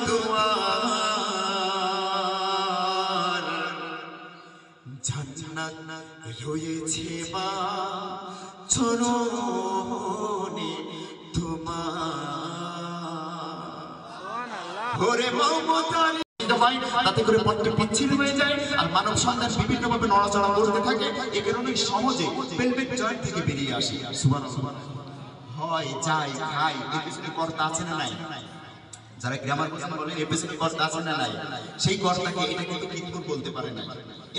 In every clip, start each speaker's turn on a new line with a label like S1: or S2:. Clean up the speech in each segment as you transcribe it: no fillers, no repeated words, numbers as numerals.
S1: দুয়ার জান্নাত রয়েছে মা চরণে তোমার ওরে মমতার তাতে করে পথটি পিচ্ছিল হয়ে যায় আর মানব সন্তান বিভিন্ন ভাবে নড়াচড়া করতে থাকে এই কারণে সহজে পেলভিক জয়েন্ট থেকে বেরিয়ে আসে সুবহানাল্লাহ হয় যায় খায় এর পিছনে কর্তা আছে না নাই যারা গ্রামার ভাষা বলেন এর পিছনে কর্তা আছে না নাই সেই কর্তাকে এটা কিন্তু কিতকুর বলতে পারে না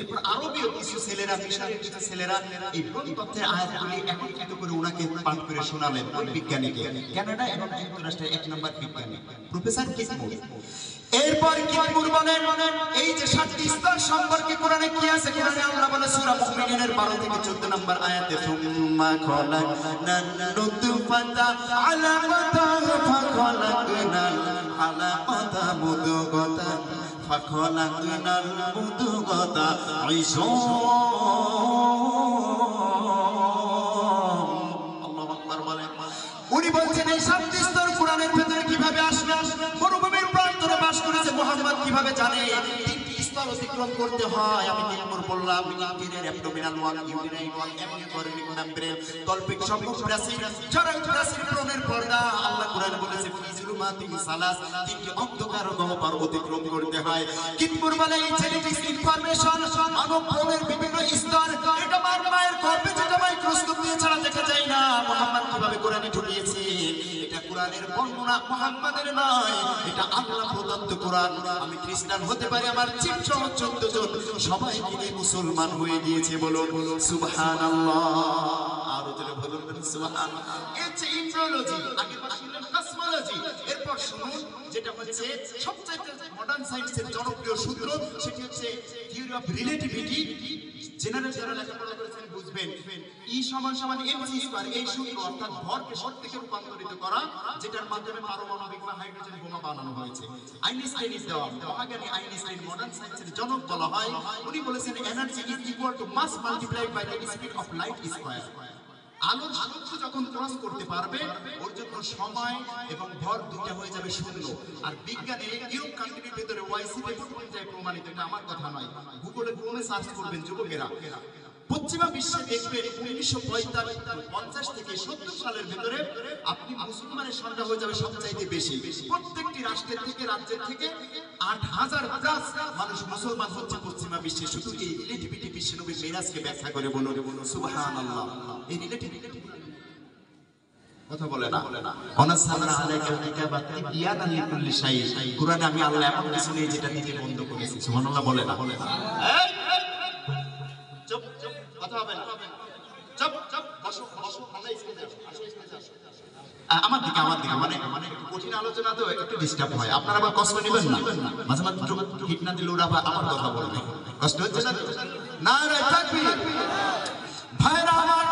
S1: এরপর আরবীয় কিছু ছেলেরা মিশরের কিছু ছেলেরা এই তথ্যের আয়াতগুলি একত্রিত করে ওনাকে পাঠ করে শোনালেন ওই বিজ্ঞানীকে কানাডা এবং যুক্তরাষ্ট্রের 1 নম্বর বিজ্ঞানী প্রফেসর কিতমুর এরপর কিতমুর বলেন এই যে 7টি স্তর সম্পর্কে কোরআনে কি আছে কোরআনে আল্লাহ বলে সূরা মুমিনুনের 12 থেকে 14 নম্বর আয়াতে সুম্মা খলাকনান নুতফাতা আলাকাতান ফাখলাকনাল আলাকাতা মুদগাতান ফাখলাকনাল মুদগাতা আল্লাহু আকবার বলেন উনি বলছেন এই 7টি স্তর কোরআনের ভিতরে কিভাবে আসলো মরুভূমির প্রান্তরে বাস করেছে মুহাম্মদ কিভাবে জানে তিনটি স্তর অতিক্রম করতে হয় আমি নিয়মর বললাম ইন্টিরিয়র অ্যাবডোমিনাল ওয়াল ইউরিনারি ওয়াল অ্যাবডোমিনাল মেমব্রেন তলপিক সম্মুখ প্রাচীর ছড়াই প্রাচীর ব্রণের পর্দা আল্লাহ কোরআন বলেছে ফি যুলুমাতিন সালাস তিনটি অন্ধকার গহ্বর অতিক্রম করতে হয় কিতমুর বলে এই জেনেটিক্স ইনফরমেশন মানব ব্রণের বিভিন্ন স্তর এটা মায়ের গর্ভে যেটা মাইক্রোস্কোপ দিয়ে ছাড়া দেখা যায় না মুহাম্মদ কিভাবে কোরআনে ঢুকিয়েছে এটা কোরআনের বর্ণনা মুহাম্মাদের নয় এটা আল্লাহ প্রদত্ত কোরআন আমি খ্রিস্টান হতে পারি আমার চিপ সহ 14 জন সবাই মিলে মুসলমান হয়ে গিয়েছে বলুন সুবহানাল্লাহ আর জোরে বলুন সুবহানাল্লাহ এই যে ইমব্রিওলজি আগে শুনলেন কসমোলজি এরপর শুনুন যেটা হচ্ছে সবচেয়ে মডার্ন সায়েন্সের জনপ্রিয় সূত্র সেটি হচ্ছে থিওরি অফ রিলেটিভিটি জেনারেল যারা লেখাপড়া করেছেন বুঝবেন E = mc² এই সূত্র অর্থাৎ ভরকে শক্তিতে রূপান্তরিত করা যেটার মাধ্যমে পারমাণবিক বা হাইড্রোজেন বোমা বানানো হয়েছে আইনস্টাইনের দেওয়া মহাজ্ঞানী আইনস্টাইন মডার্ন সায়েন্সের জনক বলা হয় উনি বলেছেন energy is equal to mass multiplied by the speed of light square আলোর শক্তি যখন ক্রস করতে পারবে ওর জন্য সময় এবং ভর দুটো হয়ে যাবে শূন্য আর বিজ্ঞানে ইউরোপ কান্ট্রির ভিতরে ওয়াইসি পেপার অনুযায়ী প্রমাণিত এটা আমার কথা নয় গুগলে ক্রোমে সার্চ করবেন যুবকেরা পশ্চিমা বিশ্বে দেখবেন 1950 থেকে 70 সালের ভিতরে আপনি মুসলমানের সংখ্যা হয়ে যাবে সবচাইতে বেশি প্রত্যেকটি রাষ্ট্রের থেকে রাজ্যের থেকে 8000 প্লাস মানুষ মুসলমান হচ্ছে পশ্চিমা বিশ্বে শুধু এই রিলেটিভিটি বিশ্বনবী মিরাজকে ব্যাখ্যা করে বলুন সুবহানাল্লাহ এই রিলেটিভিটি কথা বলে না অনাসালনা আলাইকা কিতাবাত তিবিয়ানান লিকুল্লি শাই কুরআনে আমি আল্লাহ এমন কিছু নেই যেটা দিতে বন্ধ করেছি সুবহানাল্লাহ বলে না চুপ চুপ কথা হবে না চুপ চুপ বসো বসো ভালো স্টেজে আসো স্টেজে আসো আমার দিকে মানে কঠিন আলোচনা তো একটু ডিস্টার্ব হয় আপনারা আবার কষ্ট নেবেন না মাঝে মাঝে হিট না দিলে ওরা আমার কথা বলবে কষ্ট হচ্ছে না নারায়ে তাকবীর ভাইরা আমার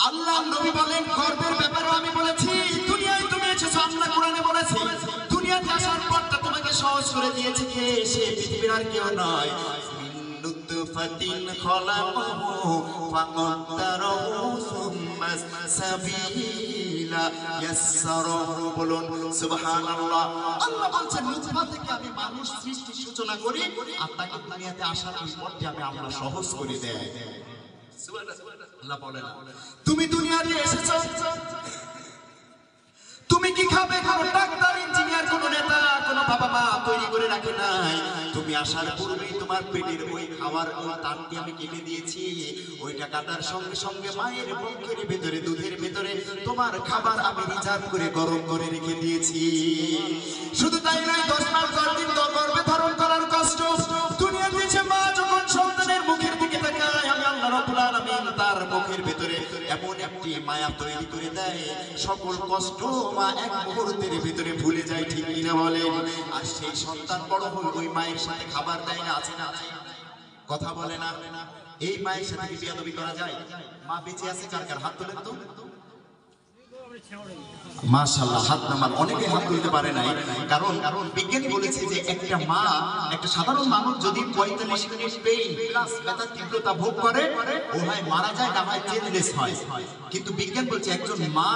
S1: আল্লাহ নবী বলেন গর্বের ব্যাপারে আমি বলেছি দুনিয়ায় তুমি এসেছো আল্লাহ কোরআনে বলেছে দুনিয়াতে আসার পরটা তোমাকে সহজ করে দিয়েছে কে সে পৃথিবীর আর কেউ নয় নুতফাতিন খলাকাহু ফাকাদ্দারাহু সুম্মা সাবিলা ইয়াসসারাহু বলুন সুবহানাল্লাহ আল্লাহ বলেন নুতফা থেকে আমি মানুষ সৃষ্টির সূচনা করি আর তাকে দুনিয়াতে আসার পরটা আমি আল্লাহ সহজ করে দেই আল্লাহ বলেন তুমি দুনিয়াতে এসেছো তুমি কি খাবে কোন ডাক্তার ইঞ্জিনিয়ার কোন নেতা কোন বাবা মা তৈরি করে রাখে নাই তুমি আসার পূর্বেই তোমার পেটের ওই খাবার ওই তারটি আমি কেটে দিয়েছি ওইটা কাটার সঙ্গে সঙ্গে মায়ের বুকের ভিতরে দুধের ভিতরে তোমার খাবার আমি রিজার্ভ করে গরম করে রেখে দিয়েছি শুধু তাই নয় 10 মাস 10 দিন গর্ভে ধারণ করার কষ্ট দুনিয়া দিয়েছে মা যখন সন্তানের মুখের দিকে তাকায় আমি আল্লাহ রাব্বুল আলামিন তার মুখের ভিতরে এমন একটি মায়া তৈরি করে দেয় সকল কষ্ট মা এক মুহূর্তের ভিতরে ভুলে যায় ঠিক কিনা বলেন আর সেই সন্তান বড় হয়ে ওই মায়ের সাথে খাবার দেয় না আছে না কথা বলে না এই মায়ের সাথে কি বিয়াদবি করা যায় মা বেঁচে আছে কার কার হাত তোলেন তো মাশাআল্লাহ, হাত নামান। অনেকে হাত তুলতে পারে নাই, কারণ বিজ্ঞানী বলেছে যে একটা মা, একটা সাধারণ মানুষ যদি 45 মিনিট পেইন প্লাস ব্যথার তীব্রতা ভোগ করে, ও হয় মারা যায়, না হয় চেঞ্জলেস হয়। কিন্তু বিজ্ঞান বলছে একজন মা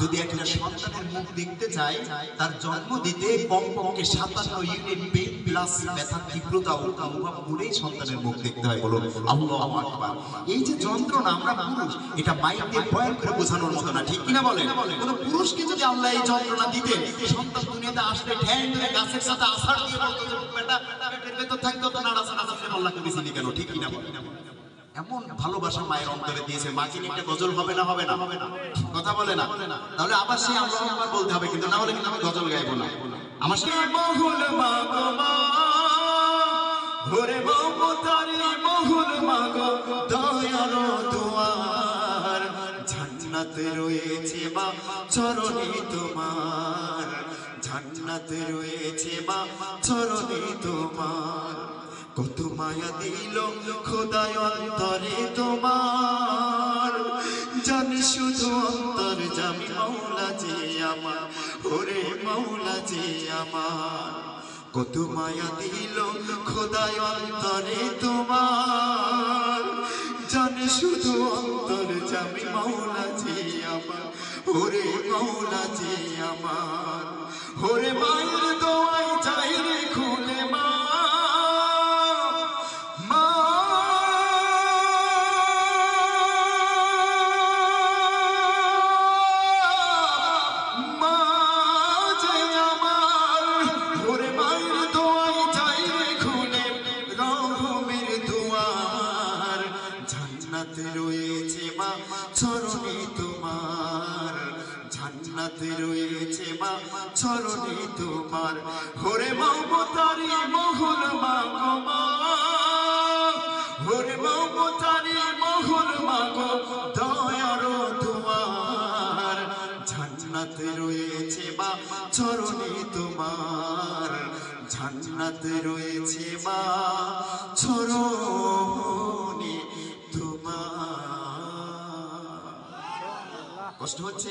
S1: যদি একটা সন্তানের মুখ দেখতে চায়, তার জন্ম দিতে কমপক্ষে 57 ইউনিট পেইন প্লাস ব্যথার তীব্রতা অনুভব করেই সন্তানের মুখ দেখতে হয়। বলুন আল্লাহু আকবার। এই যে যন্ত্রণা, আমরা পুরুষ, এটা মাইক দিয়ে বয়ান করে বোঝানোর মতো না, ঠিক কিনা বলেন? কোন পুরুষকে যদি আল্লাহ এই যন্ত্রণা দিতেন, সন্তান দুনিয়াতে আসলে ঠ্যাং ধরে গাছের সাথে আছাড় দিয়ে বলতো যে বেটা পেটের ভেতর থাকতো তো নাড়াচাড়া করতে আল্লাহ করেছিলি কেন, ঠিক কিনা বলেন? এমন ভালোবাসা মায়ের অন্তরে দিয়েছে। মাকে নিয়ে একটা গজল হবে না? হবে না? কথা বলে না? তাহলে আবার সেই আল্লাহু আকবার বলতে হবে, কিন্তু না হলে কিন্তু আমি গজল গাইবো না। আমার সাথে বহুল মা গো মা, ওরে মমতারি বহুল মা গো, দয়ার দুয়ার, জান্নাতে রয়েছে মা চরণে তোমার, জান্নাতে রয়েছে মা চরণে তোমার। কত মায়া দিল খোদায় অন্তরে তোমার, জানি শুধু অন্তর জামি মাওলা যে আমার, ওরে মাওলা যে আমার। কত মায়া দিল খোদায় অন্তরে তোমার, জানি শুধু অন্তর জামি মাওলা যে আমার, ওরে মাওলা যে আমার। ওরে মায়ের দোয়াই যাই রে খুলে মা, জান্নাতে রয়েছে মা চরণে তোমার, জান্নাতে রয়েছে মা চরণে তোমার। ওরে মমতারি বহুল মা গো মা, ওরে মমতারি বহুল মা গো, দয়ার দুয়ার, জান্নাতে রয়েছে মা চরণে তোমার, জান্নাতে রয়েছে মা চরণে তোমার। কষ্ট হচ্ছে?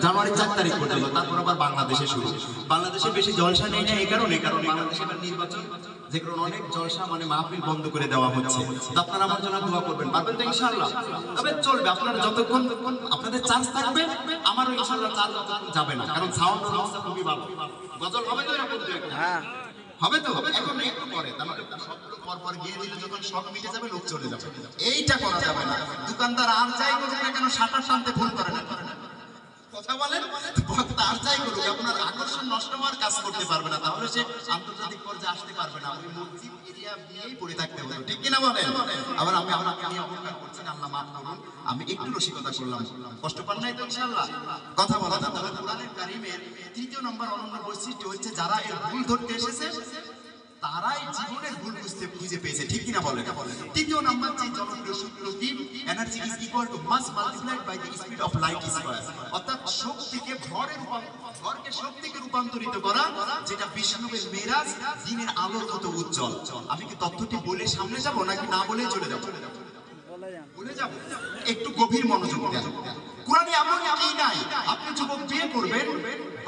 S1: জানুয়ারি 4 তারিখ পর্যন্ত, তারপর আবার বাংলাদেশে শুরু। বাংলাদেশে বেশি জলসা নেই না এই কারণে, কারণ বাংলাদেশে এবার নির্বাচন, যে কারণে অনেক জলসা মানে মাহফিল বন্ধ করে দেওয়া হচ্ছে। তো আপনারা আমার জন্য দোয়া করবেন, পারবেন তো ইনশাআল্লাহ? তবে চলবে, আপনারা যতক্ষণ আপনাদের চার্জ থাকবে, আমারও ইনশাআল্লাহ চার্জ যতক্ষণ যাবে না, কারণ সাউন্ডের অবস্থা খুবই ভালো। গজল হবে তো এরকম? হ্যাঁ হবে তো। এখন একটু পরে, তাহলে সবগুলো পরপর গিয়ে দিলে যখন সব মিটে যাবে, লোক চলে যাবে। এইটা করা যাবে না। দোকানদার আর যাই করুক না কেন, শাটার টানতে ভুল করে না। কথা বলেন, বক্তা আর যাই করুক, আপনার আকর্ষণ নষ্ট হওয়ার কাজ করতে পারবে না, তাহলে সে আন্তর্জাতিক পর্যায়ে আসতে পারবে না। ওই মসজিদ এরিয়া নিয়েই পড়ে থাকতে হবে, ঠিক কিনা বলেন? আবার আমি আপনাকে নিয়ে অপকার করছি না, আল্লাহ মাফ করুন। আমি একটু রসিকতা করলাম, কষ্ট পান নাই তো ইনশাআল্লাহ? কথা বলা না। তবে কোরআনের কারীমের 3য় নম্বর অনন্য বৈশিষ্ট্য হচ্ছে, যারা এর ভুল ধরতে এসেছে তারাই জীবনের ভুল খুঁজে পেয়েছে, ঠিক কিনা বলেন? 3য় নাম্বার যে জনপ্রিয় সূত্রটি, energy is equal to mass multiplied by the speed of light square, অর্থাৎ শক্তিকে ভরকে শক্তিতে রূপান্তরিত করা, যেটা বিষ্ণুবের মেরাজ, দিনের আলোর মতো উজ্জ্বল। আমি কি তথ্যটি বলে সামনে যাব নাকি না বলে চলে যাব? বলে যাব। একটু গভীর মনোযোগ দেন। কোরআনে এমন কি নাই, আপনি যুবক বিয়ে করবেন,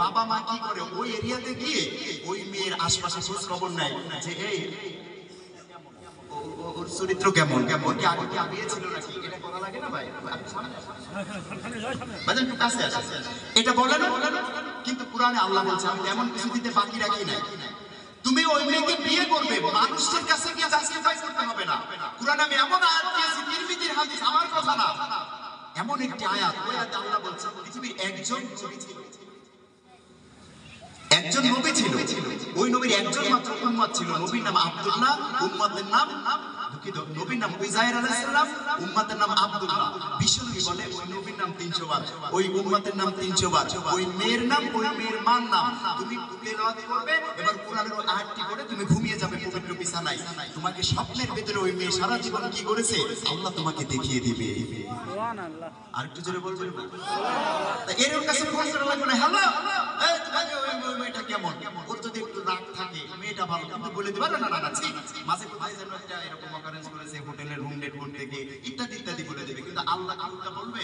S1: বাবা মা কি করে, ওই এরিয়াতে গিয়ে ওই মেয়ের আশপাশে খোঁজ খবর নেয় যে এই ওর চরিত্র কেমন, কেমন কি আগে বিয়ে ছিল নাকি, এটা করা লাগে না ভাই? আপনি সামনে বাজার একটু কাছে আসেন, এটা বলে না? কিন্তু কোরআনে আল্লাহ বলছে, আমি এমন কিছু দিতে বাকি রাখি নাই। তুমি ওই মেয়েকে বিয়ে করবে, মানুষের কাছে গিয়ে জাস্টিফাই করতে হবে না। কোরআনে আমি এমন আয়াত দিয়েছি, তিরমিজির হাদিস, আমার কথা না, এমন একটি আয়াত, ওই আয়াতে আল্লাহ বলছেন পৃথিবীর একজন নবী ছিল, ওই নবীর একজন মাত্র উম্মত ছিল, নবীর নাম আব্দুল্লাহ, উম্মতের নাম দুঃখিত, নবীর নাম উযাইর আলাইহিস সালাম, উম্মতের নাম আব্দুল্লাহ। বিশ্বনবী বলে ওই নবীর নাম 300 বার, ওই উম্মতের নাম 300 বার, ওই মেয়ের নাম, ওই মেয়ের মার নাম। তুমি তেলাওয়াত করবে, এবার কোরআনের ওই আয়াতটি পড়ে তুমি ঘুমিয়ে যাবে পবিত্র বিছানায়। তোমাকে স্বপ্নের ভিতরে ওই মেয়ে সারা জীবন কি করেছে আল্লাহ তোমাকে দেখিয়ে দিবে। সুবহানাল্লাহ। আর একটু জোরে বলবেন না? এর কাছে ফোন করা লাগবে না, হ্যালো এই তোমাকে ওই মেয়েটা কেমন, ওর যদি একটু রাগ থাকে, মেয়েটা ভালো, কিন্তু বলে দিবা না না না ঠিক মাঝে কোথায় যেন একটা এরকম অকারেন্স করেছে, হোটেলের রুম ডেট করতে গিয়ে ইত্যাদি ইত্যাদি বলে দেবে, কিন্তু আল্লাহ বলবে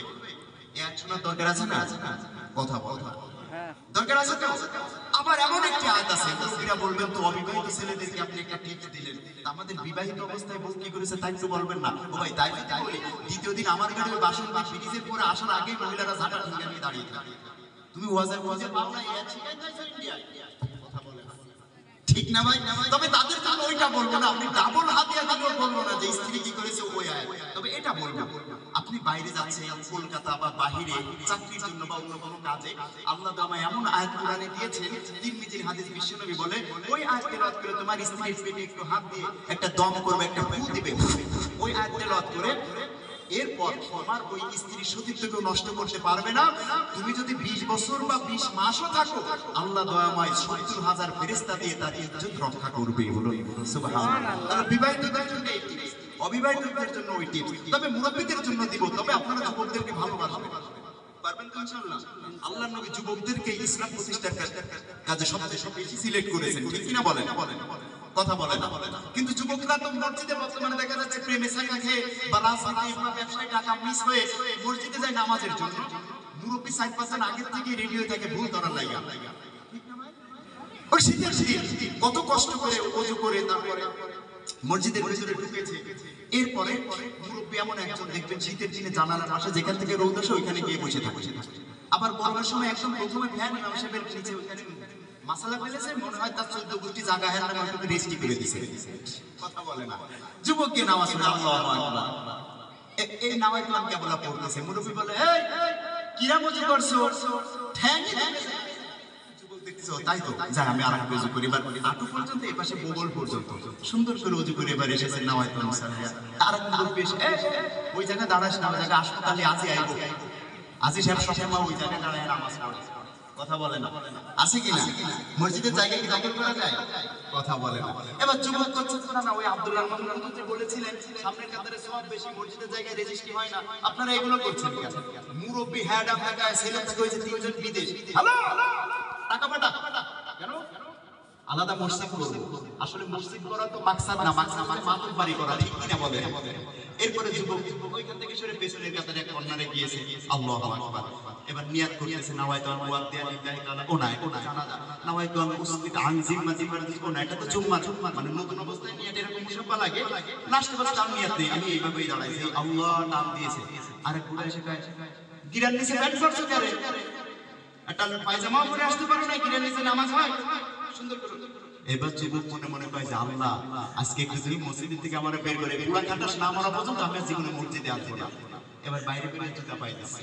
S1: এক শোনার দরকার আছে না? কথা বল, দরকার আছে তো? আবার এমন একটি আয়াত আছে, মুরব্বীরা বলবেন তো অবিবাহিত ছেলেদেরকে আপনি একটা টিপস দিলেন, আমাদের বিবাহিত অবস্থায় বউ কি করেছে তাই একটু বলবেন না? ও ভাই তাই যদি বলি, দ্বিতীয় দিন আমার গাড়ি ওই বাসন ব্রিজের পরে আসার আগেই মহিলারা ঝাঁটা ঠুঙ্গা নিয়ে দাঁড়িয়ে থাকে। তুমি ওয়াজের খুঁজে পাও না, ইয়া শিখাই যাইছো ইন্ডিয়ায়। কথা বলে না, ঠিক না ভাই? তবে তাদের জন্য ওইটা বলবো না, আপনি ডাবল হাতিয়া দিলেও বলবো না যে স্ত্রী কি করেছে ওই আয়াত। তবে এটা বলবো, আপনি বাইরে যাচ্ছেন কলকাতা বা বাহিরে চাকরির জন্য বা অন্য কোনো কাজে, আল্লাহ আমায় এমন আয়াত কোরআনে দিয়েছেন, তিরমিজির হাদিস বিশ্বনবী বলে ওই আয়াত তেলাওয়াত করে তোমার স্ত্রীর পেটে একটু হাত দিয়ে একটা দম করবে, একটা ফু দিবে, ওই আয়াত তেলাওয়াত করে এরপর তোমার ওই স্ত্রীর সতীত্বকে নষ্ট করতে পারবে না। তুমি যদি 20 বছর বা 20 মাসও থাকো, আল্লাহ দয়াময় 70,000 ফেরেশতা দিয়ে তার ইজ্জত রক্ষা করবে। বলুন সুবহানাল্লাহ। বিবাহিতদের জন্য এই টিপস, অবিবাহিতদের জন্য ওই টিপস, তবে মুরব্বীদের জন্য দিব। তবে আপনারা যুবকদেরকে ভালোবাসবেন, পারবেন তো ইনশাআল্লাহ? আল্লাহর নবী যুবকদেরকে ইসলাম প্রতিষ্ঠার কাজে সবচেয়ে বেশি সিলেক্ট করেছেন, ঠিক কি না বলেন? কথা বলে না। কিন্তু যুবকরা তো মসজিদে বর্তমানে দেখা যাচ্ছে প্রেমে সাইকা খেয়ে বা রাজনীতি বা ব্যবসায় টাকা মিস হয়ে মসজিদে যায় নামাজের জন্য। মুরব্বী 4-5 আগের থেকে রেডি হয়ে থাকে ভুল ধরার লাগা। ওই শীতের দিন কত কষ্ট করে ওযু করে তারপরে মসজিদের ভিতরে ঢুকেছে। এরপরে মুরব্বী এমন একজন দেখবেন শীতের দিনে জানালার পাশে যেখান থেকে রোদ আসে ওইখানে গিয়ে বসে থাকে। আবার গরমের সময় একদম প্রথমে ফ্যান হিসেবে নিচে ওইখানে মাসালা ফেলেছে, মনে হয় তার 14 গোষ্ঠী জায়গা হেন নামে একটু রেস্টি করে দিয়েছে। কথা বলে না। যুবককে নামাজ পড়ে আল্লাহু আকবার, এই নামাজ নাম কেবল পড়তেছে। মুরব্বী বলে এই কিরা ওযু করছো? ঠ্যাঙ্গি দিতেছে। যুবক দেখতেছে তাই তো, যাই আমি আরেকটু ওযু করি। এবার হাঁটু পর্যন্ত এই পাশে বগল পর্যন্ত সুন্দর করে ওযু করে এবার এসেছে নামাজ মুসাল্লিয়া। আরেক মুরব্বী এসে ওই জায়গায় দাঁড়াস না, ওই জায়গায় হাসপাতালে আজি আইবো। আজি সাহেব সবসময় ওই জায়গায় দাঁড়ায় নামাজ পড়ে। কথা বলে না, আছে কি না? মসজিদের জায়গায় কি দখল করা যায়? কথা বলে না। এবার যুবক করছে না, ওই আব্দুল্লাহ মাহমুদ বলেছিলেন সামনের কাতারে সওয়াব বেশি, মসজিদের জায়গায় রেজিস্ট্রি হয় না, আপনারা এগুলো করছেন কেন? মুরব্বি হেড আপ ঢাকায় ছেলে থেকে হয়েছে 3 জন বিদেশ। হ্যালো টাকা পাঠা কেন? আলাদা মসজিদ করব। আসলে মসজিদ করা তো মাকসাদ না, মাকসাদ মানে মাতুব্বারি করা, ঠিক কি না বলে? এরপরে যুবক ওইখান থেকে সরে পেছনের কাতারে এক কর্নারে গিয়েছে। আল্লাহু আকবার। এবার নিয়াত করতেছে নাওয়াইতু আন মুআদ্দিয়া লিল্লাহি তাআলা। ওনা জানাজা নাওয়াইতু আন উসবিতা আন জিম্মাতি ফারদি। ওনা এটা তো জুম্মা, মানে নতুন অবস্থায় নিয়াত এরকম মুসাফা লাগে। লাস্টে বলে তার নিয়াত নেই, আমি এইভাবেই দাঁড়াইছি, আল্লাহ নাম দিয়েছে। আরেক বুড়া এসে কয় গিরার নিচে প্যান্ট পরছো কেন? একটা পায়জামা পরে আসতে পারো না, গিরার নিচে নামাজ হয়? সুন্দর করে এবার যুবক মনে মনে কয় যে আল্লাহ আজকে একটু যদি মসজিদ থেকে আমার বের করে পুরা খাটাস না মারা পর্যন্ত আমি জীবনে মসজিদে আসবো না। এবার বাইরে বেরিয়ে জুতা পাইতেছে।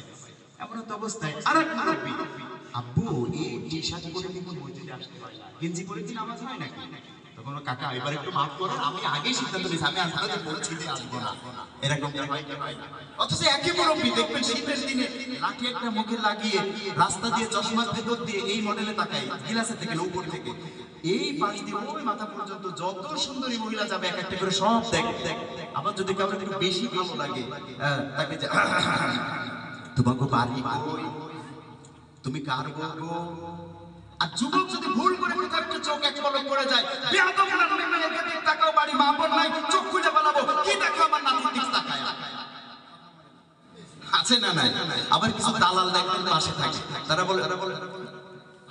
S1: এমন তো অবস্থায় আরেক মুরব্বি, আব্বু এই টি-শার্ট পরে কিন্তু মসজিদে আসতে হয় না, গেঞ্জি পরে কি নামাজ হয় নাকি? তখন কাকা এবার একটু মাফ করেন, আমি আগেই সিদ্ধান্ত নিয়েছি আমি আপনাদের মসজিদে আসবো না। এরকম হয় কি হয় না? অথচ একই মুরব্বি দেখবেন শীতের দিনে লাঠি একটা মুখে লাগিয়ে রাস্তা দিয়ে চশমার ভেতর দিয়ে এই মডেলে তাকাই, গিলাসের থেকে উপর থেকে এই পাশ দিয়ে ওই মাথা পর্যন্ত যত সুন্দরী মহিলা যাবে এক একটা করে সব দেখ। আবার যদি কাউকে একটু বেশি ভালো লাগে তাকে যে তোমাকে বাড়ি কই, তুমি কার গো? আর যুবক যদি ভুল করে কোথাও একটু চোখ এক পলক করে যায়, বেয়াদব না তুমি মেয়ের দিকে তাকাও, বাড়ি মা বোন নাই, চোখ খুঁজে পালাবো, কি দেখো আমার নাতির দিকে তাকায়? আছে না নাই? আবার কিছু দালাল দেখবেন পাশে থাকে, তারা বলে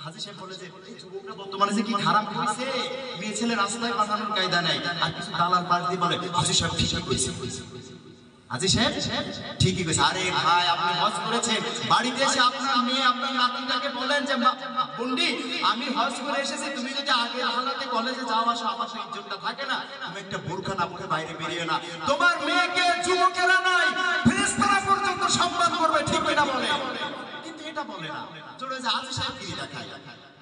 S1: হাজী সাহেব বলে যে এই যুবকরা বর্তমানে যে কি খারাপ হইছে, মেয়ে ছেলে রাস্তায় পাঠানোর কায়দা নাই। আর কিছু দালাল পাশ দিয়ে বলে হাজী সাহেব ঠিকই কইছে, হাজী সাহেব ঠিকই কইছে। আরে ভাই আপনি হজ করেছেন, বাড়িতে এসে আপনার মেয়ে আপনার নাতিটাকে বলেন যে বন্ডি আমি হজ করে এসেছি, তুমি যদি আগে হালাতে কলেজে যাও আসো আমার সেই ইজ্জতটা থাকে না, তুমি একটা বোরখা না পরে বাইরে বেরিয়ে না, তোমার মেয়েকে যুবকেরা নাই ফেরেশতারা পর্যন্ত সম্মান করবে, ঠিক না বলে? কিন্তু এটা বলে না, চলে যায় হাজী সাহেব কি দেখায়।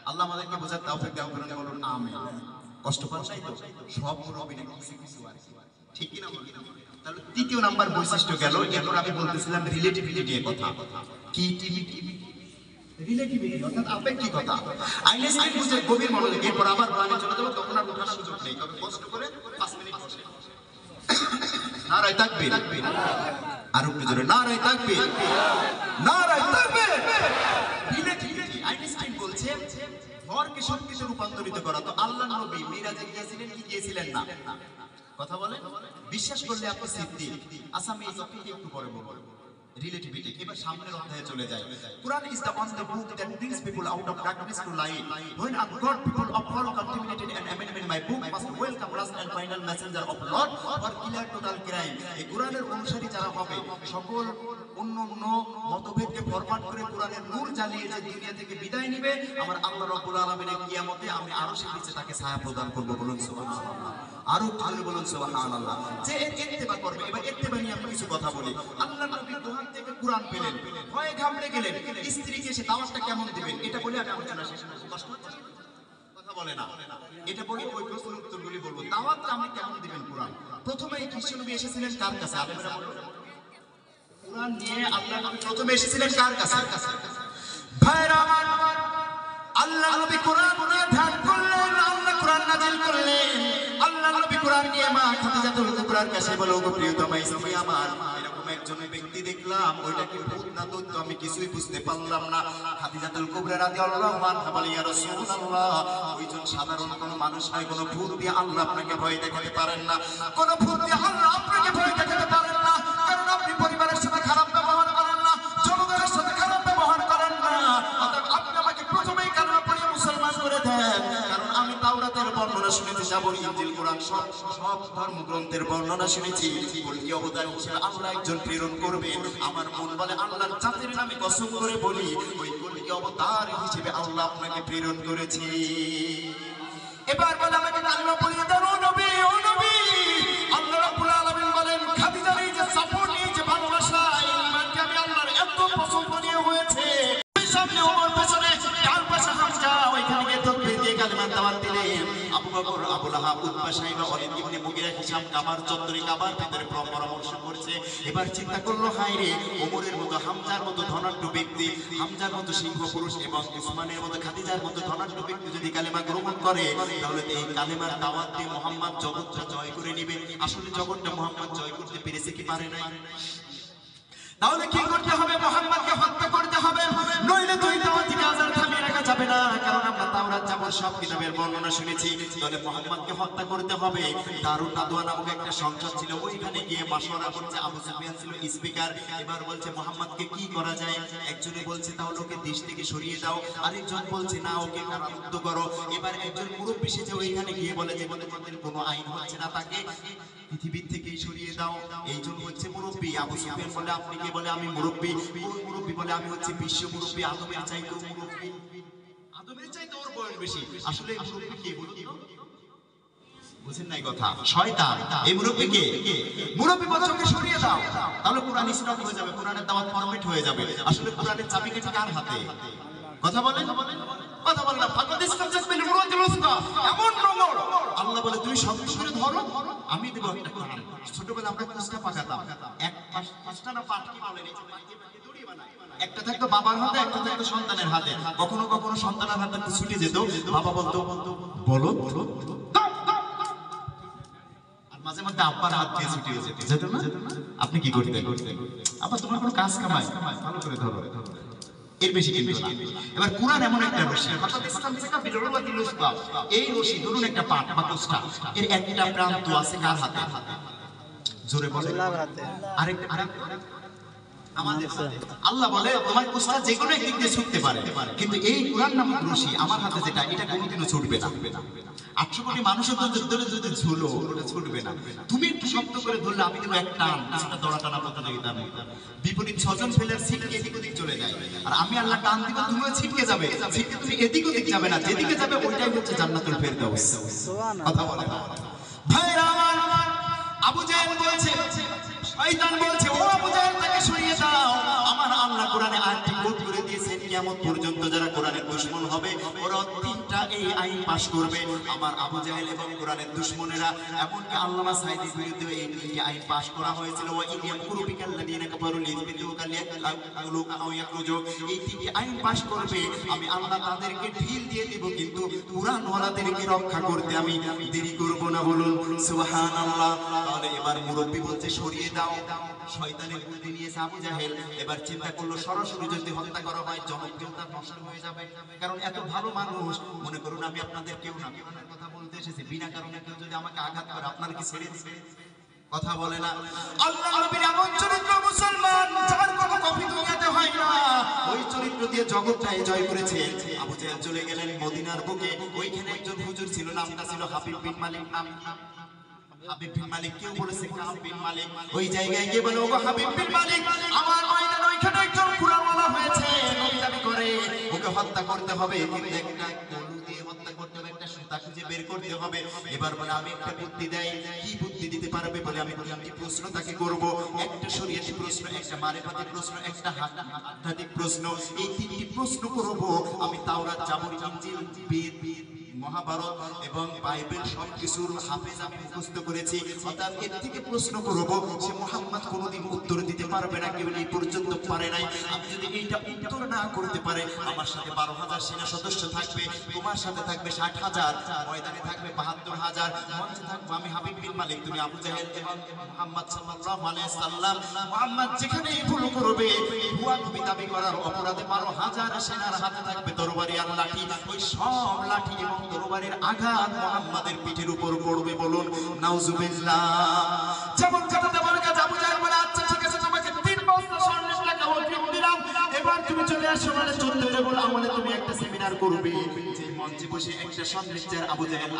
S1: আল্লাহ আমাদেরকে বোঝার তৌফিক দান করুন, বলুন আমিন। কষ্ট পান নাই তো? সব মুরব্বি না কিছু কিছু আর ঠিক কি না বলেন? তাহলে তৃতীয় নাম্বার বৈশিষ্ট্য গেল। এরপর আমি বলতেছিলাম রিলেটিভিটি নিয়ে কথা। কি রিলেটিভিটি অর্থাৎ আপেক্ষিকতা। আইনস্টাইন বুঝে গভীর মনোযোগ। এরপর আবার বয়ানে চলে যাব, তখন আর ওঠার সুযোগ নেই, তবে কষ্ট করে 5 মিনিট বসে নারায়ে তাকবীর, আর একটু জোরে নারায়ে তাকবীর, নারায়ে তাকবীর। রিলেটিভিটি আইনস্টাইন বলছে ভরকে শক্তিতে রূপান্তরিত করা। তো আল্লাহর নবী মিরাজে গিয়েছিলেন কি গিয়েছিলেন না? কথা বলেন। বিশ্বাস করলে আপনি সিদ্দিক। আচ্ছা আমি এই টপিকে একটু পরে বলবো। রিলেটিভিটি। এবার সামনের অধ্যায়ে চলে যায়। Quran is the only book that brings people out of darkness to light. When a God people of all contaminated and amendment, my book must welcome last and final messenger of Lord for clear total crime. এই কোরআনের অনুসারী যারা হবে সকল অন্যান্য মতভেদকে format করে কোরআনের নূর জ্বালিয়ে যে দুনিয়া থেকে বিদায় নিবে, আমার আল্লাহ রাব্বুল আলামিনের কিয়ামতে আমি আরশের নিচে তাকে ছায়া প্রদান করব। বলুন সুবহানাল্লাহ। আরো জোরে বলুন সুবহানাল্লাহ। যে এর ইত্তেবা করবে। এবার ইত্তেবা নিয়ে আমি কিছু কথা বলি। আল্লাহ নবী দোহান থেকে কোরআন পেলেন, ভয়ে ঘাবড়ে গেলেন, স্ত্রীকে এসে দাওয়াতটা কেমন দিবেন এটা বলে আমি আলোচনা শেষ করব। কষ্ট হচ্ছে? কথা বলে না, এটা বলে ওই প্রশ্নের উত্তরগুলি বলবো। দাওয়াতটা আপনি কেমন দিবেন কোরআন? প্রথমে এই খ্রিস্ট নবী এসেছিলেন কার কাছে? আলেমরা বলুন। কোরআন নিয়ে আল্লাহ নবী প্রথমে এসেছিলেন কার কাছে? ভাইরা আমার, আল্লাহ নবী কোরআন নিয়ে ধ্যান করলেন, আল্লাহ কোরআন নাযিল করলেন। আল্লাহ নবী কোরআন নিয়ে মা খাদিজাতুল কুবরার কাছে বলে, ওগো প্রিয়তমা স্ত্রী আমার, এরকম একজন ব্যক্তি দেখলাম, ওইটা কি ভূত না দৈত্য আমি কিছুই বুঝতে পারলাম না। খাদিজাতুল কুবরা রাদিয়াল্লাহু আনহা বলে, ইয়া রাসূলুল্লাহ, ওইজন সাধারণ কোনো মানুষ নয়, কোনো ভূত দিয়ে আল্লাহ আপনাকে ভয় দেখাতে পারেন না, কোনো ভূত দিয়ে আল্লাহ আপনাকে ভয় দেখাতে পারেন না, কারণ আপনি পরিবারের সাথে খারাপ ব্যবহার করেন না, জনগণের সাথে খারাপ ব্যবহার করেন না। অতএব আপনি আমাকে প্রথমেই কালেমা পড়িয়ে মুসলমান করে দেন, কারণ আমি তাওরাতের বর্ণনা শুনেছি, জাবর, ইনজিল, কোরআন সব ধর্মগ্রন্থের বর্ণনা শুনেছি। কলকি অবতার হিসেবে আল্লাহ একজন প্রেরণ করবেন। আমার মন বলে আল্লাহর জাতির নামে কসম করে বলি, ওই কলকি অবতার হিসেবে আল্লাহ আপনাকে প্রেরণ করেছে। এবার বলে আমাকে কালেমা পড়িয়ে দেন, ও নবী, ও নবী। আল্লাহ রাব্বুল আলামিন বলেন, খাদিজার এই যে সাপোর্ট, এই যে ভালোবাসা, এই ঈমানকে আমি আল্লাহর এত পছন্দ নিয়ে হয়েছে। সামনে ওমর, পেছনে ডান পাশে হামজা, ওইখানে গিয়ে তাকবীর দিয়ে কালেমার দাওয়াত দিলেন। আবু বকর, আবু লাহাব, উতবা, সাইবা, ওয়ালিদ ইবনে মুগিরা, হিশাম কাবার চত্বরে কাবার ভিতরে পরামর্শ করছে। এবার চিন্তা করলো, হায় রে, ওমরের মতো, হামজার মতো ধনাঢ্য ব্যক্তি, হামজার মতো সিংহ পুরুষ এবং উসমানের মতো, খাদিজার মতো ধনাঢ্য ব্যক্তি যদি কালেমা গ্রহণ করে, তাহলে এই কালেমার দাওয়াত দিয়ে মুহাম্মদ জগৎটা জয় করে নেবে। আসলে জগৎটা মুহাম্মদ জয় করতে পেরেছে কি পারে নাই? তাহলে কি করতে হবে? মুহাম্মদকে হত্যা করতে হবে, নইলে দুই দাওয়াতি কাজ আর থামিয়ে রাখা যাবে না। কারণ আমরা তাওরাত, জাবর সব কিতাবের বর্ণনা শুনেছি। তাহলে মুহাম্মদকে হত্যা করতে হবে। দারুন নাদওয়া নামক একটা সংসদ ছিল, ওইখানে গিয়ে মাশওয়ারা করছে। আবু সুফিয়ান ছিল স্পিকার। এবার বলছে মুহাম্মদকে কি করা যায়? একজনে বলছে তাহলে ওকে দেশ থেকে সরিয়ে দাও, আরেকজন বলছে না, ওকে কারারুদ্ধ করো। এবার একজন মুরব্বি সেজে ওইখানে গিয়ে বলে যে তোমাদের কোনো আইন হচ্ছে না, তাকে পৃথিবীর থেকেই সরিয়ে দাও। এইজন হচ্ছে মুরব্বি। আবু সুফিয়ান বলে, আপনি কে? বলে, আমি মুরব্বি। ওই মুরব্বি বলে, আমি হচ্ছে বিশ্ব মুরব্বি, আদমের চাইতেও মুরব্বি, আদমের চাইতে ওর বয়স বেশি। আসলে এই মুরব্বি কে বলুন তো? বুঝেন নাই কথা? শয়তান। এই মুরব্বি কে? মুরব্বি বলে ওকে সরিয়ে দাও, তাহলে কোরআন স্টপ হয়ে যাবে, কোরআনের দাওয়াত ফরমেট হয়ে যাবে। আসলে কোরআনের চাবিকাঠি কার হাতে? কথা বলেন, কথা বলেন না। এমন নোংর আল্লাহ বলে, তুমি শক্ত করে ধরো, আমি দেবো একটা কোরআন। ছোটবেলা আমরা কুস্তা পাকাতাম, এক পাঁচটা না পাট কি বলেন, একটা থাকতো বাবার হাতে, একটা থাকতো সন্তানের হাতে। কখনো কখনো সন্তানের হাতে ছুটে যেত, বাবা বলতো বলো, আর মাঝে মধ্যে আব্বার হাত দিয়ে ছুটে যেত না? আপনি কি করতেন? আব্বা তোমার কোনো কাজ কামাই, ভালো করে ধরো, এর বেশি কিন্তু না। এবার কোরআন এমন একটা রশি, এই রশি ধরুন একটা পাট বা কুস্তা, এর একটা প্রান্ত আছে কার হাতে? জোরে বলে, আরেকটা আমাদের হাতে। আল্লাহ বলে তোমার কুস্তা যে কোনো একদিক দিয়ে ছুটতে পারে, কিন্তু এই কোরআন নামক রশি আমার হাতে যেটা, এটা কোনোদিনও ছুটবে না। 800 কোটি মানুষের ধরে যদি ঝুলো, ওটা ছুটবে না। তুমি একটু শক্ত করে ধরলে আমি দেবো একটা কুস্তা দড়া টানা প্রতিযোগিতার মতো। বিপরীত 6 জন ফেলে ছিটকে এদিক ওদিক চলে যায়, আর আমি আল্লাহ টান দিব, তুমিও ছিটকে যাবে। ছিটকে তুমি এদিক ওদিক যাবে না, যেদিকে যাবে ওইটাই হচ্ছে জান্নাতুল ফেরদাউস। কথা বলে না ভাইরা আমার। আবু জাহেল বলছে, শয়তান বলছে, ও আবু জাহেল তাকে সরিয়ে দাও। আমার আল্লাহ কোরআনে আয়াতটি কোট করে দিয়েছেন, কিয়ামত পর্যন্ত যারা কোরআনের দুশমন হবে ওরা 3টা এই আইন পাশ করবে। আমার আবু জাহেল এবং কোরআনের দুশমনেরা, এমনকি আল্লামা সাঈদীর বিরুদ্ধে এই 3টি আইন পাশ করা হয়েছিল। ওয়া ইলিয়াম কুরুবিকাল্লাযিনা কাফারু লিযবিতুকা লিয়াকলু আও ইয়াখরুজু, এই 3টি আইন পাশ করবে। আমি আল্লাহ তাদেরকে ঢিল দিয়ে দেব, কিন্তু কোরআন ওয়ালাদেরকে রক্ষা করতে আমি দেরি করব না। বলুন সুবহানাল্লাহ। তাহলে এবার মুরব্বি বলছে সরিয়ে দাও, শয়তানের বুদ্ধি নিয়েছে আবু জাহেল। এবার চিন্তা করলো সরাসরি যদি হত্যা করা হয় জনপ্রিয়তা নষ্ট হয়ে যাবে, কারণ এত ভালো মানুষ। মনে করুন আমি আপনাদের কেউ না, কোরআনের কথা বলতে এসেছি, বিনা কারণে কেউ যদি আমাকে আঘাত করে আপনারা কি ছেড়ে দিবেন? কথা বলে না। আল্লাহ নবীর এমন চরিত্র মুসলমান যার কোনো কপি দুনিয়াতে হয় না, ওই চরিত্র দিয়ে জগৎটাই জয় করেছে। আবু জাহেল চলে গেলেন মদিনার বুকে, ওইখানে একজন হুজুর ছিল, নামটা ছিল হাবিব বিন মালিক। হাবিব বিন মালিক, কেউ বলেছে কাব বিন মালিক। ওই জায়গায় গিয়ে বলে, ওগো হাবিব বিন মালিক, আমার ময়দানে ওইখানে একজন কুরআনওয়ালা হয়েছে, নবী দাবি করে, ওকে হত্যা করতে হবে, কিন্তু একটা কলু দিয়ে হত্যা করতে হবে, একটা সুতা খুঁজে বের করতে হবে। এবার বলে, আমি একটা বুদ্ধি দেই। কি বুদ্ধি দিতে পারবে? বলে, আমি তিনটি প্রশ্ন তাকে করব, একটা শরীয়তি প্রশ্ন, একটা মারিফাতি প্রশ্ন, একটা আধ্যাত্মিক প্রশ্ন। এই তিনটি প্রশ্ন করব আমি। তাওরাত, জাবুর, ইনজিল, বেদ, মহাভারত এবং বাইবেল সবকিছুর হাফেজ আমি মুখস্থ করেছি। অর্থাৎ এর থেকে প্রশ্ন করব, সে মুহাম্মদ কোনোদিন উত্তর দিতে পারবে না, কেউ এই পর্যন্ত পারে নাই। আমি যদি এইটা উত্তর না করতে পারে, আমার সাথে 12,000 সেনা সদস্য থাকবে, তোমার সাথে থাকবে 60,000, ময়দানে থাকবে 72,000, মঞ্চে থাকবো আমি হাবিব বিন মালিক, তুমি আবু জাহেল এবং মুহাম্মদ সাল্লাল্লাহু আলাইহি সাল্লাম। মুহাম্মদ যেখানেই ভুল করবে, ভুয়া নবী দাবি করার অপরাধে 12,000 সেনার হাতে থাকবে তরবারি আর লাঠি। ওই সব লাঠি এবং তরবারির আঘাত মুহাম্মাদের পিঠের উপর পড়বে। বলুন নাউজুবিল্লাহ। যেমন কথা তেমন কাজ। আবু জাহেল বলে, আচ্ছা ঠিক আছে, তোমাকে 3 বস্তা স্বর্ণের টাকা অগ্রিম দিলাম, এবার তুমি চলে আসো। মানে চলতে বলে, আমলে তুমি একটা সেমিনার করবে। যে মঞ্চে বসে একটা স্বর্ণের চেয়ার আবু জাহেল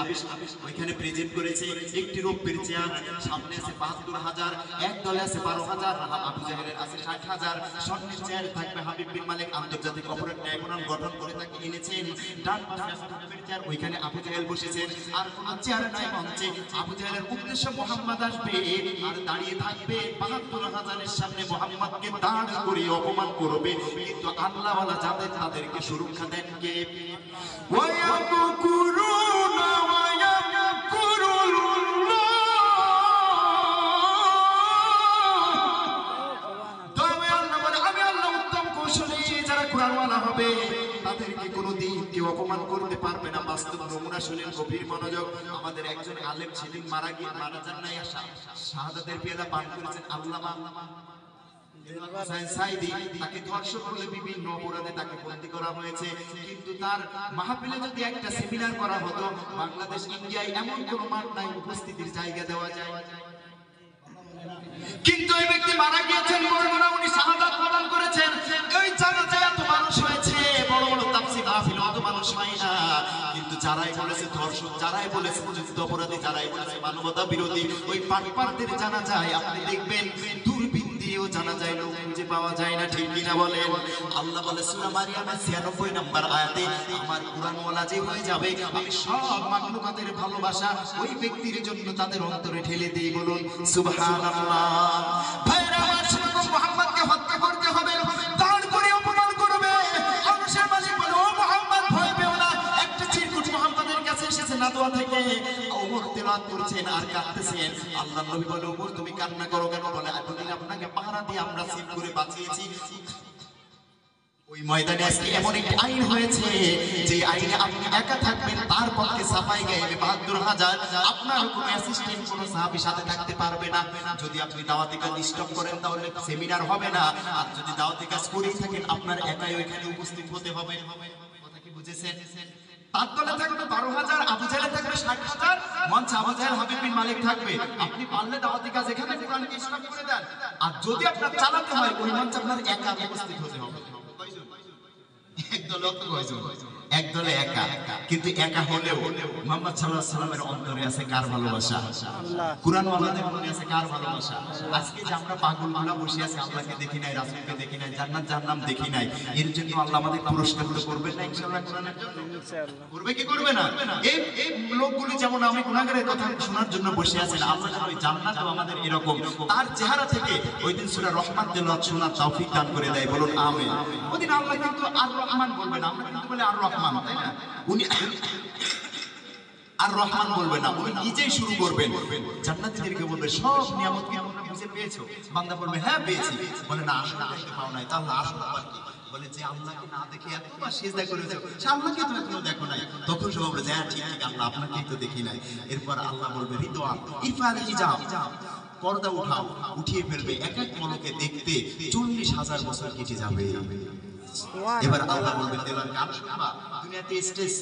S1: ওইখানে প্রেজেন্ট করেছে, একটি রৌপ্যের চেয়ার, সামনে আছে 72,000, এক দলে আছে 12,000, আবু জাহেলের আছে 60,000। স্বর্ণের চেয়ার থাকবে হাবিব বিন মালিক, আন্তর্জাতিক অপরাধ ট্রাইব্যুনাল গঠন করে তাকে এনেছেন। ডান পাশে রৌপ্যের চেয়ার, ওইখানে আবু জাহেল বসেছেন, আর কোন চেয়ার নাই মঞ্চে। আবু জাহেলের উদ্দেশ্যে মুহাম্মদ আসবে আর দাঁড়িয়ে থাকবে 72,000-এর সামনে মুহাম্মদকে দাঁড় করে অপমান করবে। কিন্তু আল্লাহ ওয়ালা যাদের, তাদেরকে সুরক্ষা দেন কে? ওয়ায়াকুরুনা ওয়ায়াকুরুল্লাহ। তবে আল্লাহ বলে, আমি আল্লাহ উত্তম কৌশলী। যারা কুরআনওয়ালা হবে তাদেরকে কোনোদিন কেউ অপমান করতে পারবে না। বাস্তব নমুনা শুনেন, গভীর মনোযোগ। আমাদের একজন আলেম ছিলেন, মারা যান নাই, শাহাদাতের পেয়ালা পান করেছেন, আল্লামা সাইদি। তাকে ধর্ষক বলে বিভিন্ন অপরাধে তাকে বন্দী করা হয়েছে। কিন্তু তার মাহফিলে যদি একটা সেমিনার করা হতো, বাংলাদেশ ইন্ডিয়ায় এমন কোনো মাঠ নাই উপস্থিতির জায়গা দেওয়া যায়। কিন্তু এই ব্যক্তি মারা গিয়েছেন, বড়রা উনি শাহাদাত প্রদান করেছেন। এই জায়গায় এত মানুষ হয়েছে, বড় বড় তাফসীর মাহফিল অত মানুষ হয় না। কিন্তু যারাই বলেছে ধর্ষক, যারাই বলেছে যুদ্ধ অপরাধী, যারাই বলেছে মানবতা বিরোধী, ওই পাটপাড়দের জানা যায়। আপনি দেখবেন দূরবীন দিয়েও জানা যায়, লোক খুঁজে পাওয়া যায় না। ঠিক কিনা বলেন? আল্লাহ বলে সূরা মারিয়ামের 96 নম্বর আয়াতে, আমার কুরআনওয়ালা যে হয়ে যাবে, আমি সব মাখলুকাতের ভালোবাসা ওই ব্যক্তির জন্য তাদের অন্তরে ঢেলে দেই। বলুন সুবহানাল্লাহ। ভাইরা আমার, সেরকম মুহাম্মদকে হত্যা করতে হবে, দাঁড় করে অপমান করবে। আরশের মালিক বলে, ও মুহাম্মদ ভয় পেও না। একটা চিরকুট মুহাম্মদের কাছে এসেছে নাদোয়া থেকে, ওমর তেলাওয়াত করছেন আর কাঁদতেছেন। আল্লাহর নবী বলে, ওমর তুমি কান্না করো কেন? বলে, এতদিন আপনাকে পাহারা দিয়ে আমরা সেভ করে বাঁচিয়েছি। ওই ময়দানে আজকে এমন একটি আইন হয়েছে, যে আইনে আপনি একা থাকবেন, তার পক্ষে সাফাই গাইবে 72,000, আপনার কোনো অ্যাসিস্ট্যান্ট, কোনো সাহাবী সাথে থাকতে পারবে না। যদি আপনি দাওয়াতি কাজ স্টপ করেন, তাহলে সেমিনার হবে না। আর যদি দাওয়াতি কাজ করেই থাকেন, আপনার একাই ওইখানে উপস্থিত হতে হবে। কথা কি বুঝেছেন? তার দলে থাকবে 12,000, আবু জাহেল থাকবে 60,000, মঞ্চে আবু জাহেল, হাবিব বিন মালিক থাকবে। আপনি পারলে দাওয়াতি কাজ এখানে কোরআনকে স্টপ করে দেন। আর যদি আপনার চালাতে হয়, ওই মঞ্চে আপনার একা উপস্থিত হতে হবে। একদলে একা, কিন্তু একা হলেও মুহাম্মদ সাল্লাল্লাহু আলাইহি ওয়াসাল্লামের অন্তরে আছে কার ভালোবাসা? কুরআনওয়ালাদের মনে আছে কার ভালোবাসা? আজকে যে আমরা পাগলগুলা বসে আছি, আল্লাহকে দেখি নাই, রাসূলকে দেখি নাই, জান্নাত জাহান্নাম দেখি নাই, এর জন্য আল্লাহ আমাদের পুরস্কার করবেন না ইনশাআল্লাহ? কোরআনের জন্য ইনশাআল্লাহ করবে কি করবে না? এই লোকগুলো যেমন আমি গুনাহগারের কথা শোনার জন্য বসে আছেন, আল্লাহ যেন ওই জান্নাতও আমাদের এরকম তার চেহারা থেকে ওই দিন সূরা রহমান তেলাওয়াত শোনার তৌফিক দান করে দেয়। বলুন আমিন। ওদিন আল্লাহ কিন্তু আর রহমান বলবে না, আমরা কিন্তু বলে আর রহমান, তাই না? উনি আর রহমান বলবে না, উনি নিজেই শুরু করবেন। জান্নাতীদেরকে বলবে, সব নিয়ামত কি তোমরা বুঝে পেয়েছো? বান্দা বলবে, হ্যাঁ পেয়েছি। বলে, না আসলে দেখতে পাও নাই। তাহলে আসলে আবার কি? বলে, যে আল্লাহকে না দেখে এতবার সিজদা করেছো, সে আল্লাহকে তো এখনো দেখো নাই। তখন সে বলবে, হ্যাঁ ঠিক ঠিক, আল্লাহ আপনাকেই তো দেখি নাই। এরপর আল্লাহ বলবে, রিদওয়ান ইরফাল হিজাব, পর্দা উঠাও, উঠিয়ে ফেলবে। এক এক পলকে দেখতে 40,000 বছর কেটে যাবে।
S2: এবার আল্লাহ বলবেন দেওয়ার গান শুনবা, দুনিয়াতে স্টেজ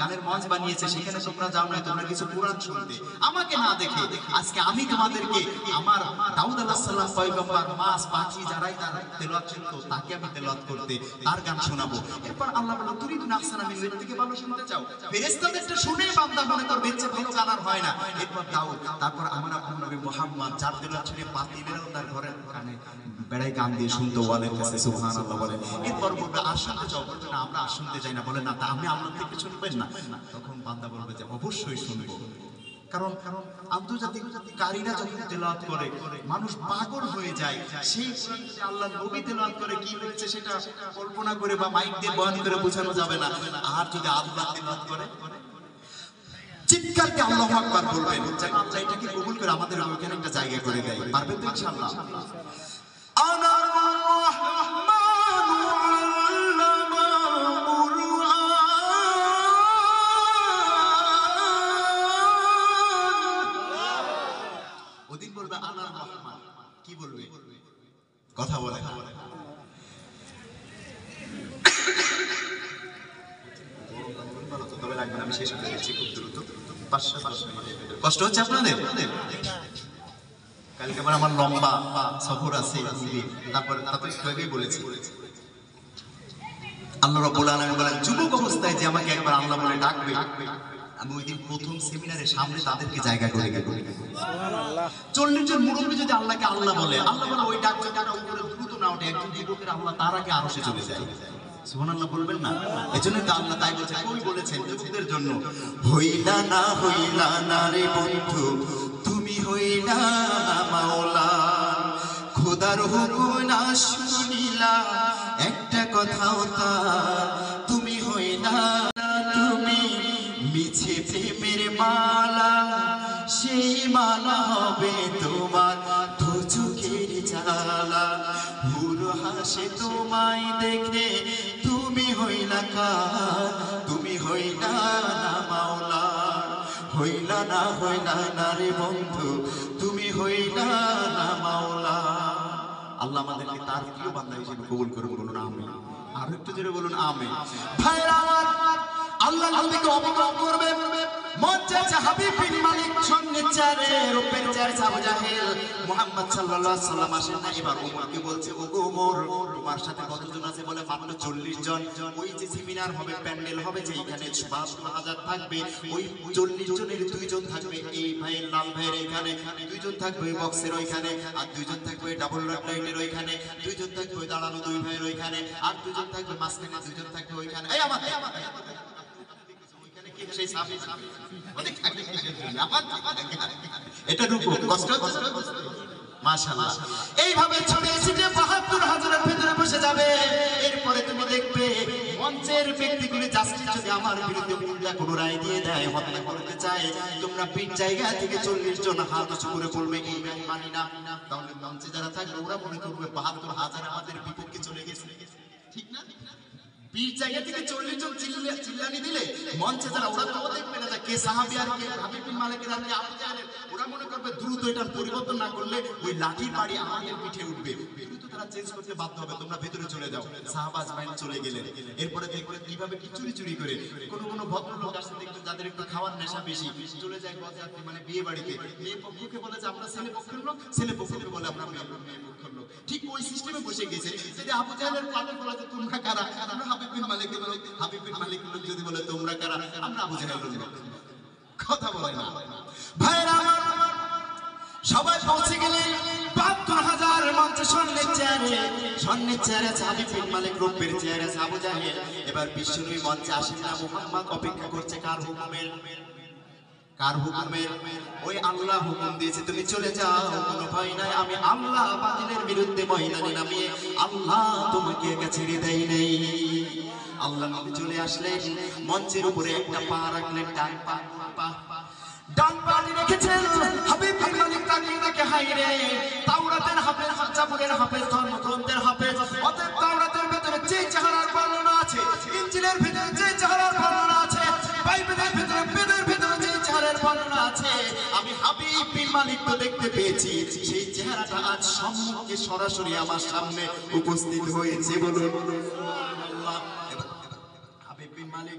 S2: গানের মঞ্চ বানিয়েছে, সেখানে তোমরা যাও না, তোমরা কিছু কোরআন শুনতে আমাকে না দেখে। আজকে আমি তোমাদেরকে আমার দাউদ আলাইহিস সালাম পয়গম্বর, মাছ পাখি যারাই তার তেলাওয়াত শুনতো তাকে আমি তেলাওয়াত করতে তার গান শোনাবো। এরপর আল্লাহ বলল তুরিদুন আহসানা মিন, এর থেকে ভালো শুনতে চাও? ফেরেশতাদেরটা শুনে বান্দা মনে করবে এর চেয়ে ভালো জানার হয় না। এরপর দাউদ, তারপর আমার আপন নবী মুহাম্মদ, যার তেলাওয়াত শুনে পাতিলেরাও তার ঘরের কানে বেড়াই গান দিয়ে শুনতো, ওয়ালের কাছে সুবহানাল্লাহ বলে। এরপর বলবে আর শুনতে চাও? বলবে না আমরা আর শুনতে চাই না। বলে না, তা আমি আল্লাহ থেকে শুনবেন না? তখন বান্দা বলবে যে অবশ্যই শুনবো। কারণ আন্তর্জাতিক কারীরা যখন তেলাওয়াত করে মানুষ পাগল হয়ে যায়। সেই আল্লাহ নবী তেলাওয়াত করে কি হচ্ছে সেটা কল্পনা করে বা মাইক দিয়ে বয়ান করে বোঝানো যাবে না। আর যদি আল্লাহ তেলাওয়াত করে চিৎকার দিয়ে আল্লাহু আকবার বলবেন, যেন আল্লাহ এটাকে কবুল করে আমাদের ওখানে একটা জায়গা করে দেয়। পারবেন তো ইনশাআল্লাহ?
S1: আনার রহমানু আল্লামাল কুরআন।
S2: ওদিন বলবে আনার রহমান, কি বলবে? কথা বলে তবে লাগবে না, আমি শেষ করে দিচ্ছি খুব দ্রুত। 5 মিনিট কষ্ট হচ্ছে আপনাদের? কালকে আবার আমার লম্বা সফর আছে, তারপরে একটু আগেই বলেছি আল্লাহ রাব্বুল আলামিন বলেন যুবক অবস্থায় যে আমাকে একবার আল্লাহ বলে ডাকবে, আমি ওই দিন প্রথম সেমিনারের সামনে তাদেরকে জায়গা করে দেব। সুবহানাল্লাহ। 40 জন মুরব্বি যদি আল্লাহকে আল্লাহ বলে ওই ডাক জায়গাটা উপরে দ্রুত না ওঠে, একজন যুবকের আল্লাহ তার আগে আরশে চলে যায়। সুবহানাল্লাহ বলবেন না? এজন্য তো আল্লাহ তাই বলেছে, কই বলেছেন যুবকদের জন্য, হইলা না রে বন্ধু তুমি হইলা না মাওলা, খোদার হুকুম না শুনিলা একটা কথাও তা, তুমি হইলা তুমি মিছে প্রেমের মালা, সেই মালা হবে তোমার দু চোখের জ্বালা, হুর হাসে তোমায় দেখে তুমি হইলা কার, তুমি হইলা না মাওলা, হইলা না রে বন্ধু তুমি হইলা না মাওলা। আল্লাহ আমাদেরকে তার প্রিয় বান্দা হিসেবে কবুল করুন, বলুন আমিন। আর একটু জোরে বলুন আমিন।
S1: ভাইরা আমার, আল্লাহ নবীকে অবগত করবে মঞ্চে হাবিব বিন মালিক সন্নের চেয়ারে রূপের চেয়ারে আবু জাহেল মুহাম্মদ সাল্লাল্লাহু আলাইহি সাল্লাম আসেন না। এবার ওমরকে বলছে, ওগো ওমর তোমার সাথে কতজন আছে? বলে মাত্র 40 জন। ওই যে সেমিনার হবে, প্যান্ডেল হবে, যে এখানে 72,000 থাকবে, ওই 40 জনের 2 জন থাকবে এই ভাইয়ের লাল ভাইয়ের এখানে, 2 জন থাকবে ওই বক্সের ওইখানে, আর 2 জন থাকবে ডাবল লাইটের ওইখানে, 2 জন থাকবে ওই দাঁড়ানো 2 ভাইয়ের ওইখানে, আর 2 জন থাকবে মাঝখানে, 2 জন থাকবে ওইখানে। এই আমার সেই সামনে অনেক থাকলে কিসের জন্য? এটা রূপ কষ্ট হচ্ছে মাশাআল্লাহ। এইভাবে ছড়িয়ে ছিটিয়ে 72,000-এর ভিতরে বসে যাবে। এরপরে তুমি দেখবে মঞ্চের ব্যক্তিগুলি জাস্টিস যদি আমার বিরুদ্ধে উল্টা কোনো রায় দিয়ে দেয়, হত্যা করতে চায়, তোমরা পিঠ জায়গা থেকে 40 জন হাত উঁচু করে বলবে এই আমি মানি না। তাহলে মঞ্চে যারা থাকবে ওরা মনে করবে 72,000 আমাদের বিপক্ষে চলে গেছে, ঠিক না? পিঠ জায়গা থেকে 40 জন চিল্লানি দিলে মঞ্চে যারা ওরা তো দেখবে না যে কে সাহাবী আর কে হাবিব বিন মালিকের আর কে আবু জাহেলের, ওরা মনে করবে দ্রুত এটার পরিবর্তন না করলে ওই লাঠির বাড়ি আমাদের পিঠে উঠবে, দ্রুত তারা চেঞ্জ করতে বাধ্য হবে, তোমরা ভেতরে চলে যাও। সাহাবা আজমাইন চলে গেলেন। এরপরে দেখবে কিভাবে কি চুরি করে কোনো ভদ্রলোক আসে দেখবে যাদের একটু খাওয়ার নেশা বেশি, চলে যায় বরযাত্রী মানে বিয়ে বাড়িতে, মেয়ে পক্ষকে বলে যে আমরা ছেলে পক্ষের লোক, ছেলে পক্ষকে বলে আমরা মেয়ে পক্ষের লোক, ঠিক ওই সিস্টেমে বসে গেছে। যদি আবু জাহেলের পালে বলা যে তোমরা কারা, আমরা হাবিব বিন মালিকের লোক, হাবিব বিন মালিকের লোক যদি বলে তোমরা কারা, আমরা আবু জাহেলের লোক। কথা বলে না ভাইরা আমার, সবাই পৌঁছে গেলে 72,000 মঞ্চে স্বর্ণের চেয়ারে হাবিব বিন মালিক, রূপের চেয়ারে আবু জাহেল। এবার বিশ্বনবী মঞ্চে আসেন না, মুহাম্মদ অপেক্ষা করছে কার হুকুমের? কার হুকুমের? ওই আল্লাহ হুকুম দিয়েছে তুমি চলে যাও, কোনো ভয় নাই, আমি আল্লাহ বাতিলের বিরুদ্ধে ময়দানে নামিয়ে আল্লাহ তোমাকে একা ছেড়ে দেই নাই। আল্লাহ নবী চলে আসলেন, মঞ্চের উপরে একটা পা রাখলেন, ডান পা রেখেছেন। হাবিব বিন মালিক তাকিয়ে দেখে, হায় রে, তাওরাতের হাফেজ, জাবুরের হাফেজ, ধর্মগ্রন্থের হাফেজ, অতএব তাওরাতের ভিতরে যে চেহারার বর্ণনা আছে, ইনজিলের ভিতরে যে চেহারার বর্ণনা আছে, বাইবেলের ভিতরে বেদের ভিতরে যে চেহারার চেহারার বর্ণনা আছে, আমি হাবিব বিন মালিক তো দেখতে পেয়েছি, সেই চেহারাটা আজ সম্মুখে সরাসরি আমার সামনে উপস্থিত হয়েছে। বলুন সুবহানাল্লাহ। এবার হাবিব বিন মালিক